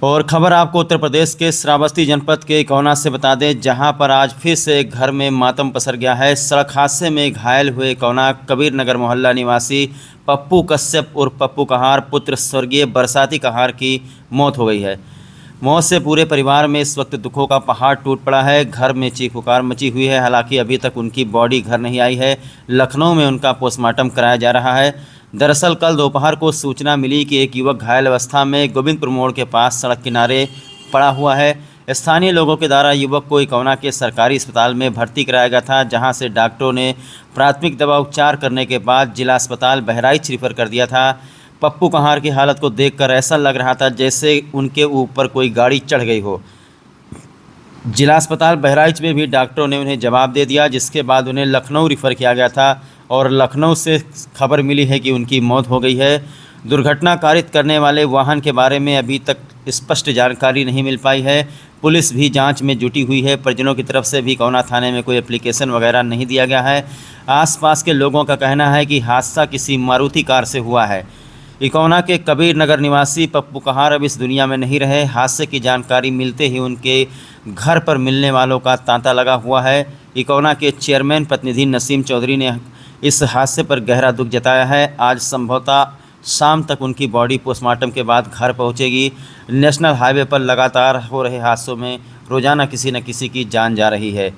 और खबर आपको उत्तर प्रदेश के श्रावस्ती जनपद के इकौना से बता दें, जहां पर आज फिर से एक घर में मातम पसर गया है। सड़क हादसे में घायल हुए इकौना कबीर नगर मोहल्ला निवासी पप्पू कश्यप उर्फ पप्पू कहार पुत्र स्वर्गीय बरसाती कहार की मौत हो गई है। मौत से पूरे परिवार में इस वक्त दुखों का पहाड़ टूट पड़ा है। घर में चीख पुकार मची हुई है। हालांकि अभी तक उनकी बॉडी घर नहीं आई है। लखनऊ में उनका पोस्टमार्टम कराया जा रहा है। दरअसल कल दोपहर को सूचना मिली कि एक युवक घायल अवस्था में गोविंदपुर मोड़ के पास सड़क किनारे पड़ा हुआ है। स्थानीय लोगों के द्वारा युवक को इकौना के सरकारी अस्पताल में भर्ती कराया गया था, जहां से डॉक्टरों ने प्राथमिक दवा उपचार करने के बाद जिला अस्पताल बहराइच रिफर कर दिया था। पप्पू कहार की हालत को देखकर ऐसा लग रहा था जैसे उनके ऊपर कोई गाड़ी चढ़ गई हो। जिला अस्पताल बहराइच में भी डॉक्टरों ने उन्हें जवाब दे दिया, जिसके बाद उन्हें लखनऊ रिफ़र किया गया था और लखनऊ से खबर मिली है कि उनकी मौत हो गई है। दुर्घटना कारित करने वाले वाहन के बारे में अभी तक स्पष्ट जानकारी नहीं मिल पाई है। पुलिस भी जांच में जुटी हुई है। परिजनों की तरफ से भी इकौना थाने में कोई एप्लीकेशन वगैरह नहीं दिया गया है। आसपास के लोगों का कहना है कि हादसा किसी मारुति कार से हुआ है। इकौना के कबीर नगर निवासी पप्पू कहार अब इस दुनिया में नहीं रहे। हादसे की जानकारी मिलते ही उनके घर पर मिलने वालों का तांता लगा हुआ है। इकौना के चेयरमैन प्रतिनिधि नसीम चौधरी ने इस हादसे पर गहरा दुख जताया है। आज संभवतः शाम तक उनकी बॉडी पोस्टमार्टम के बाद घर पहुंचेगी। नेशनल हाईवे पर लगातार हो रहे हादसों में रोज़ाना किसी न किसी की जान जा रही है।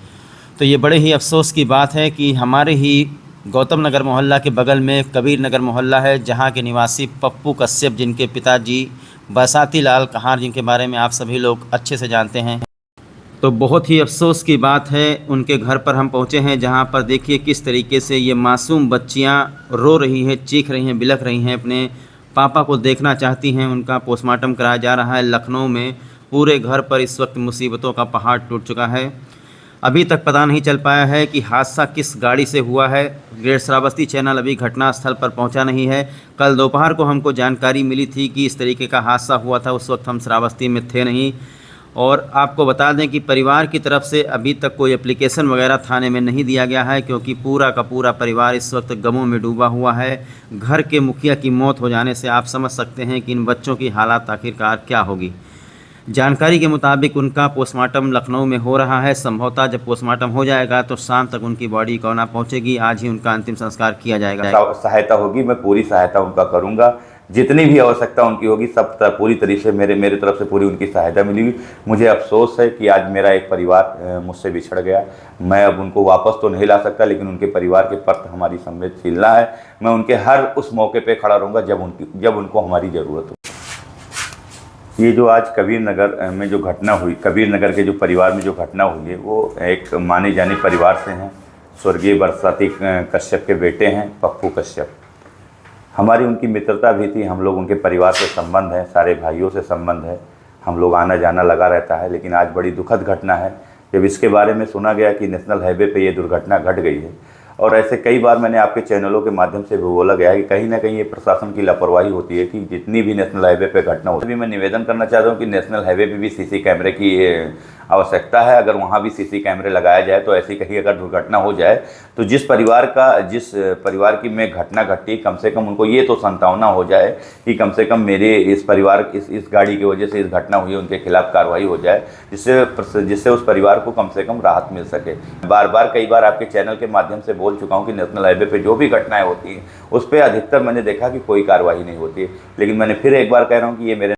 तो ये बड़े ही अफसोस की बात है कि हमारे ही गौतम नगर मोहल्ला के बगल में कबीर नगर मोहल्ला है, जहां के निवासी पप्पू कश्यप, जिनके पिताजी बरसाती लाल कहार, जिनके बारे में आप सभी लोग अच्छे से जानते हैं। तो बहुत ही अफसोस की बात है। उनके घर पर हम पहुंचे हैं, जहां पर देखिए किस तरीके से ये मासूम बच्चियां रो रही हैं, चीख रही हैं, बिलख रही हैं, अपने पापा को देखना चाहती हैं। उनका पोस्टमार्टम कराया जा रहा है लखनऊ में। पूरे घर पर इस वक्त मुसीबतों का पहाड़ टूट चुका है। अभी तक पता नहीं चल पाया है कि हादसा किस गाड़ी से हुआ है। ग्रेट श्रावस्ती चैनल अभी घटनास्थल पर पहुंचा नहीं है। कल दोपहर को हमको जानकारी मिली थी कि इस तरीके का हादसा हुआ था। उस वक्त हम श्रावस्ती में थे नहीं। और आपको बता दें कि परिवार की तरफ से अभी तक कोई एप्लीकेशन वगैरह थाने में नहीं दिया गया है, क्योंकि पूरा का पूरा परिवार इस वक्त गमों में डूबा हुआ है। घर के मुखिया की मौत हो जाने से आप समझ सकते हैं कि इन बच्चों की हालत आखिरकार क्या होगी। जानकारी के मुताबिक उनका पोस्टमार्टम लखनऊ में हो रहा है। संभवतः जब पोस्टमार्टम हो जाएगा तो शाम तक उनकी बॉडी इकौना पहुंचेगी। आज ही उनका अंतिम संस्कार किया जाएगा। सहायता होगी, मैं पूरी सहायता उनका करूंगा। जितनी भी आवश्यकता उनकी होगी सब पूरी तरीके से मेरे तरफ से पूरी उनकी सहायता मिलेगी। मुझे अफसोस है कि आज मेरा एक परिवार मुझसे बिछड़ गया। मैं अब उनको वापस तो नहीं ला सकता, लेकिन उनके परिवार के प्रति हमारी संवेदनशीलता है। मैं उनके हर उस मौके पे खड़ा रहूँगा जब उनको हमारी ज़रूरत हो। ये जो आज कबीर नगर में जो घटना हुई, कबीर नगर के जो परिवार में जो घटना हुई है, वो एक माने जाने परिवार से हैं। स्वर्गीय बरसाती कश्यप के बेटे हैं पप्पू कश्यप। हमारी उनकी मित्रता भी थी। हम लोग उनके परिवार से संबंध है, सारे भाइयों से संबंध है। हम लोग आना जाना लगा रहता है। लेकिन आज बड़ी दुखद घटना है जब इसके बारे में सुना गया कि नेशनल हाईवे पे ये दुर्घटना घट गई है। और ऐसे कई बार मैंने आपके चैनलों के माध्यम से भी बोला गया है कि कहीं ना कहीं ये प्रशासन की लापरवाही होती है कि जितनी भी नेशनल हाईवे पे घटना होती है। मैं निवेदन करना चाहता हूँ कि नेशनल हाईवे पे भी सीसी कैमरे की आवश्यकता है। अगर वहाँ भी सीसी कैमरे लगाया जाए तो ऐसी कहीं अगर दुर्घटना हो जाए तो जिस परिवार की में घटना घटी, कम से कम उनको ये तो संतावना हो जाए कि कम से कम मेरे इस परिवार इस गाड़ी की वजह से इस घटना हुई है, उनके खिलाफ कार्रवाई हो जाए, जिससे उस परिवार को कम से कम राहत मिल सके। कई बार आपके चैनल के माध्यम से बोल चुका हूँ कि नेशनल हाईवे पे जो भी घटनाएं होती हैं उस पर अधिकतर मैंने देखा कि कोई कार्रवाई नहीं होती है। लेकिन मैंने फिर एक बार कह रहा हूँ कि ये मेरे